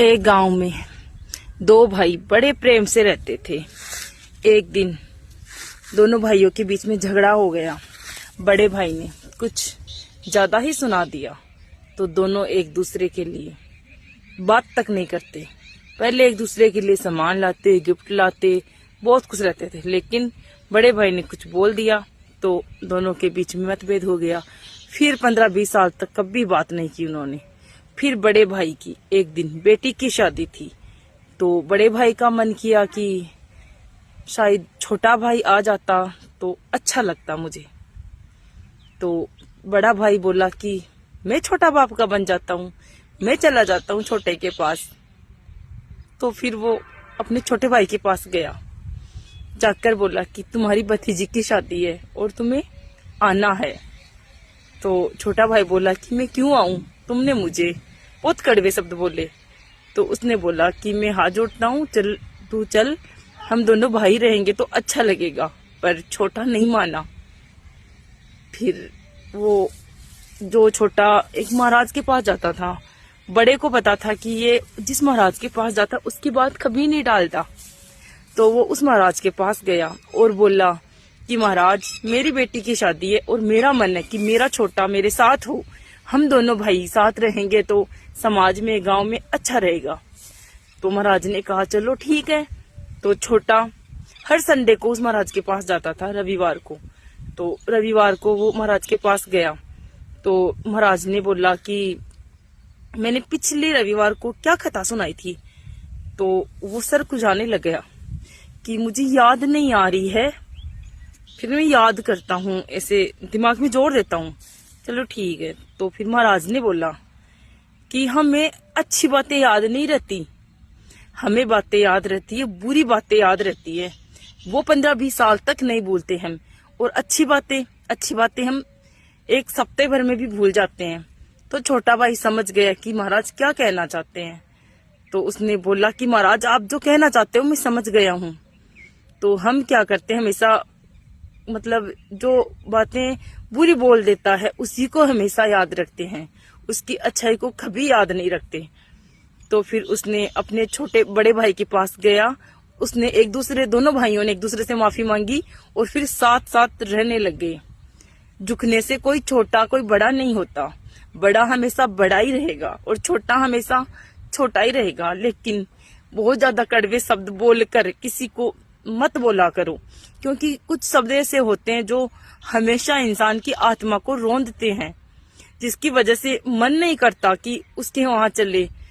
एक गांव में दो भाई बड़े प्रेम से रहते थे। एक दिन दोनों भाइयों के बीच में झगड़ा हो गया। बड़े भाई ने कुछ ज्यादा ही सुना दिया तो दोनों एक दूसरे के लिए बात तक नहीं करते। पहले एक दूसरे के लिए सामान लाते, गिफ्ट लाते, बहुत कुछ रहते थे, लेकिन बड़े भाई ने कुछ बोल दिया तो दोनों के बीच में मतभेद हो गया। फिर 15-20 साल तक कभी बात नहीं की उन्होंने। फिर बड़े भाई की एक दिन बेटी की शादी थी तो बड़े भाई का मन किया कि शायद छोटा भाई आ जाता तो अच्छा लगता मुझे। तो बड़ा भाई बोला कि मैं छोटा बाप का बन जाता हूँ, मैं चला जाता हूँ छोटे के पास। तो फिर वो अपने छोटे भाई के पास गया, जाकर बोला कि तुम्हारी भतीजी की शादी है और तुम्हें आना है। तो छोटा भाई बोला कि मैं क्यों आऊं, तुमने मुझे बहुत कड़वे शब्द बोले। तो उसने बोला कि मैं हाथ जोड़ता हूँ, चल तू चल, हम दोनों भाई रहेंगे तो अच्छा लगेगा। पर छोटा नहीं माना। फिर वो जो छोटा एक महाराज के पास जाता था, बड़े को पता था कि ये जिस महाराज के पास जाता उसकी बात कभी नहीं टालता। तो वो उस महाराज के पास गया और बोला कि महाराज, मेरी बेटी की शादी है और मेरा मन है कि मेरा छोटा मेरे साथ हो, हम दोनों भाई साथ रहेंगे तो समाज में, गांव में अच्छा रहेगा। तो महाराज ने कहा चलो ठीक है। तो छोटा हर संडे को उस महाराज के पास जाता था, रविवार को। तो रविवार को वो महाराज के पास गया तो महाराज ने बोला कि मैंने पिछले रविवार को क्या कथा सुनाई थी। तो वो सर खुजाने लग गया कि मुझे याद नहीं आ रही है, फिर मैं याद करता हूँ, ऐसे दिमाग में जोड़ देता हूँ। चलो ठीक है। तो फिर महाराज ने बोला कि हमें अच्छी बातें याद नहीं रहती, हमें बातें याद रहती है, बुरी बातें याद रहती है, वो 15-20 साल तक नहीं भूलते हम। और अच्छी बातें हम एक सप्ताह भर में भी भूल जाते हैं। तो छोटा भाई समझ गया कि महाराज क्या कहना चाहते हैं। तो उसने बोला कि महाराज, आप जो कहना चाहते हो मैं समझ गया हूँ। तो हम क्या करते हैं, हमेशा मतलब जो बातें बुरी बोल देता है उसी को हमेशा याद रखते हैं, उसकी अच्छाई को कभी याद नहीं रखते। तो फिर उसने अपने छोटे बड़े भाई के पास गया, उसने दोनों भाइयों ने एक दूसरे से माफी मांगी और फिर साथ साथ रहने लगे। झुकने से कोई छोटा कोई बड़ा नहीं होता, बड़ा हमेशा बड़ा ही रहेगा और छोटा हमेशा छोटा ही रहेगा। लेकिन बहुत ज्यादा कड़वे शब्द बोलकर किसी को मत बोला करो, क्योंकि कुछ शब्द ऐसे होते हैं जो हमेशा इंसान की आत्मा को रौंदते हैं, जिसकी वजह से मन नहीं करता कि उसके वहां चले,